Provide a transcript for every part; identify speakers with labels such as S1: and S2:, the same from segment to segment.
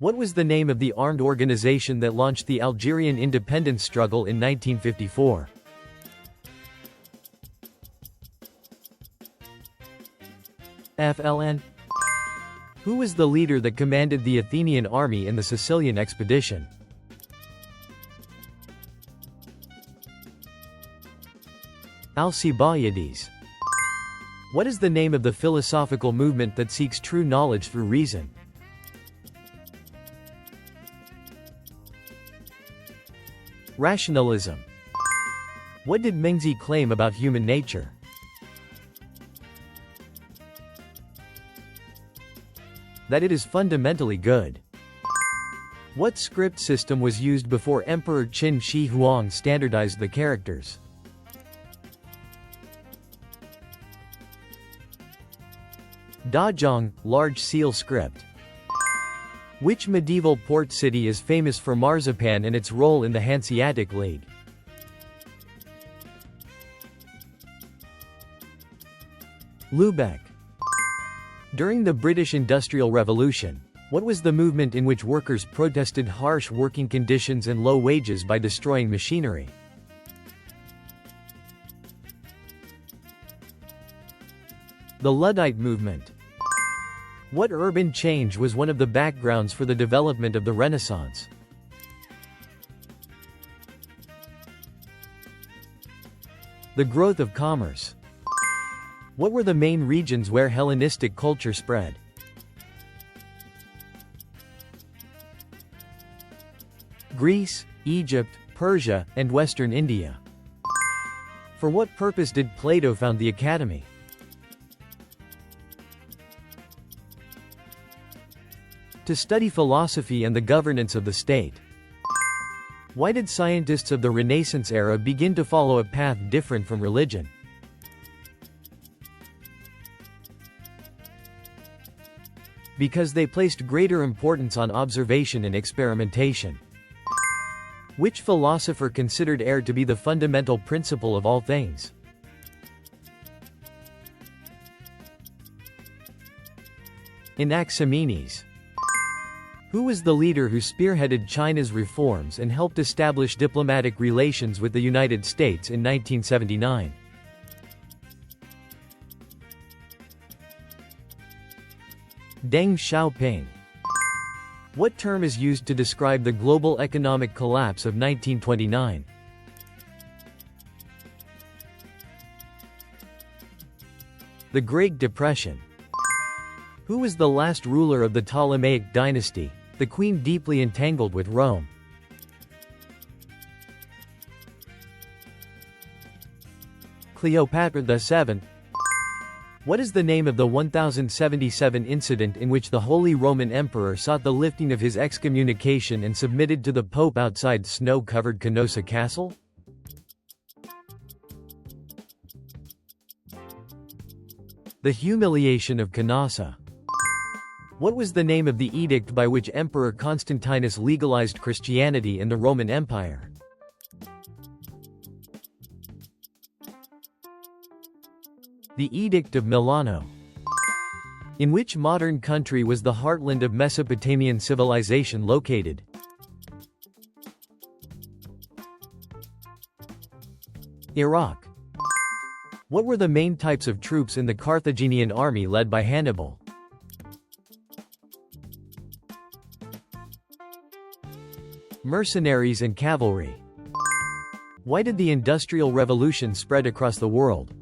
S1: What was the name of the armed organization that launched the Algerian independence struggle in 1954? FLN. Who was the leader that commanded the Athenian army in the Sicilian expedition? Alcibiades. What is the name of the philosophical movement that seeks true knowledge through reason? Rationalism. What did Mengzi claim about human nature? That it is fundamentally good. What script system was used before Emperor Qin Shi Huang standardized the characters? Dazhong, Large Seal Script. Which medieval port city is famous for marzipan and its role in the Hanseatic League? Lubeck. During the British Industrial Revolution, what was the movement in which workers protested harsh working conditions and low wages by destroying machinery? The Luddite movement. What urban change was one of the backgrounds for the development of the Renaissance? The growth of commerce. What were the main regions where Hellenistic culture spread? Greece, Egypt, Persia, and Western India. For what purpose did Plato found the Academy? To study philosophy and the governance of the state. Why did scientists of the Renaissance era begin to follow a path different from religion? Because they placed greater importance on observation and experimentation. Which philosopher considered air to be the fundamental principle of all things? Anaximenes. Who was the leader who spearheaded China's reforms and helped establish diplomatic relations with the United States in 1979? Deng Xiaoping. What term is used to describe the global economic collapse of 1929? The Great Depression. Who was the last ruler of the Ptolemaic dynasty, the queen deeply entangled with Rome? Cleopatra VII. What is the name of the 1077 incident in which the Holy Roman Emperor sought the lifting of his excommunication and submitted to the Pope outside snow-covered Canossa Castle? The Humiliation of Canossa. What was the name of the edict by which Emperor Constantinus legalized Christianity in the Roman Empire? The Edict of Milano. In which modern country was the heartland of Mesopotamian civilization located? Iraq. What were the main types of troops in the Carthaginian army led by Hannibal? Mercenaries and cavalry. Why did the Industrial Revolution spread across the world?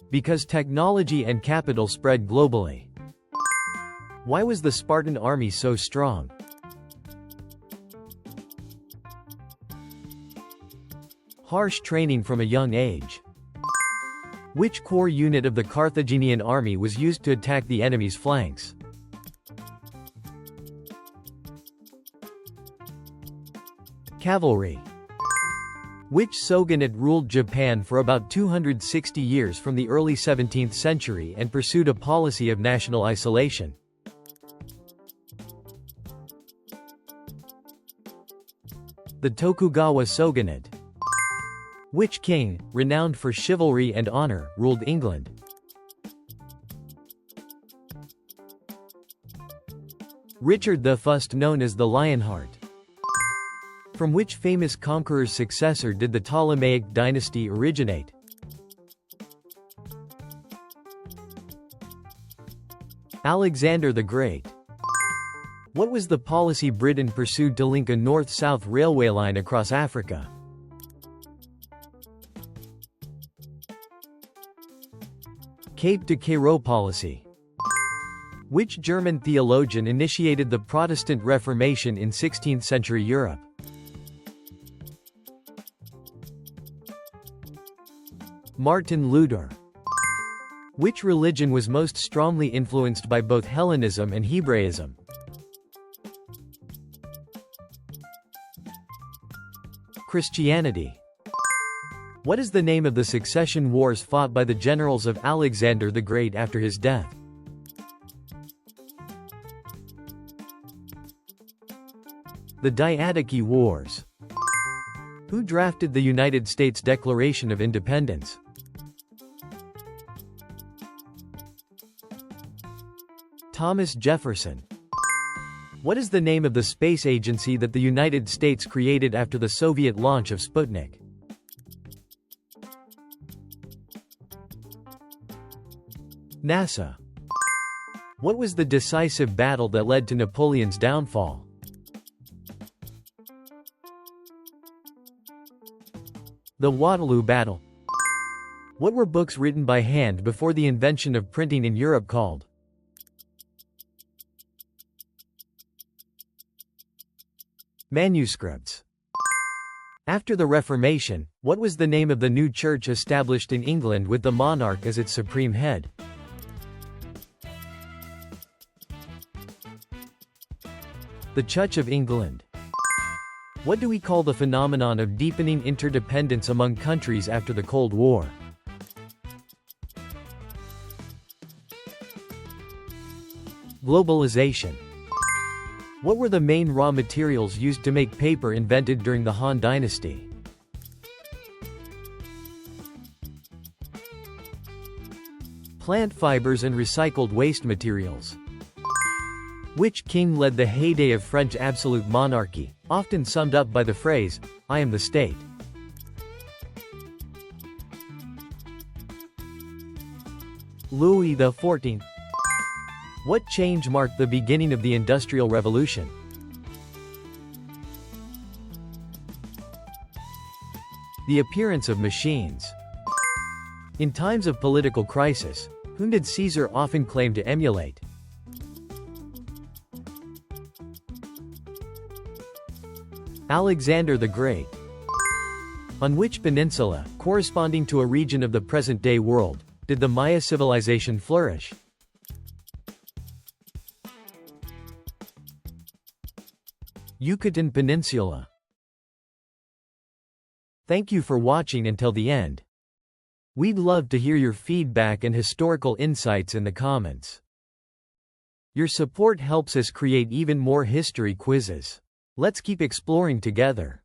S1: Because technology and capital spread globally. Why was the Spartan army so strong? Harsh training from a young age. Which core unit of the Carthaginian army was used to attack the enemy's flanks? Cavalry. Which shogunate ruled Japan for about 260 years from the early 17th century and pursued a policy of national isolation? The Tokugawa shogunate. Which king, renowned for chivalry and honor, ruled England? Richard I, known as the Lionheart. From which famous conqueror's successor did the Ptolemaic dynasty originate? Alexander the Great. What was the policy Britain pursued to link a north-south railway line across Africa? Cape to Cairo policy. Which German theologian initiated the Protestant Reformation in 16th century Europe? Martin Luther. Which religion was most strongly influenced by both Hellenism and Hebraism? Christianity. What is the name of the succession wars fought by the generals of Alexander the Great after his death? The Diadochi Wars. Who drafted the United States Declaration of Independence? Thomas Jefferson. What is the name of the space agency that the United States created after the Soviet launch of Sputnik? NASA. What was the decisive battle that led to Napoleon's downfall? The Waterloo Battle. What were books written by hand before the invention of printing in Europe called? Manuscripts. After the Reformation, what was the name of the new church established in England with the monarch as its supreme head? The Church of England. What do we call the phenomenon of deepening interdependence among countries after the Cold War? Globalization. What were the main raw materials used to make paper invented during the Han Dynasty? Plant fibers and recycled waste materials. Which king led the heyday of French absolute monarchy, often summed up by the phrase, "I am the state"? Louis XIV. What change marked the beginning of the Industrial Revolution? The appearance of machines. In times of political crisis, whom did Caesar often claim to emulate? Alexander the Great. On which peninsula, corresponding to a region of the present-day world, did the Maya civilization flourish? Yucatan Peninsula. Thank you for watching until the end. We'd love to hear your feedback and historical insights in the comments. Your support helps us create even more history quizzes. Let's keep exploring together.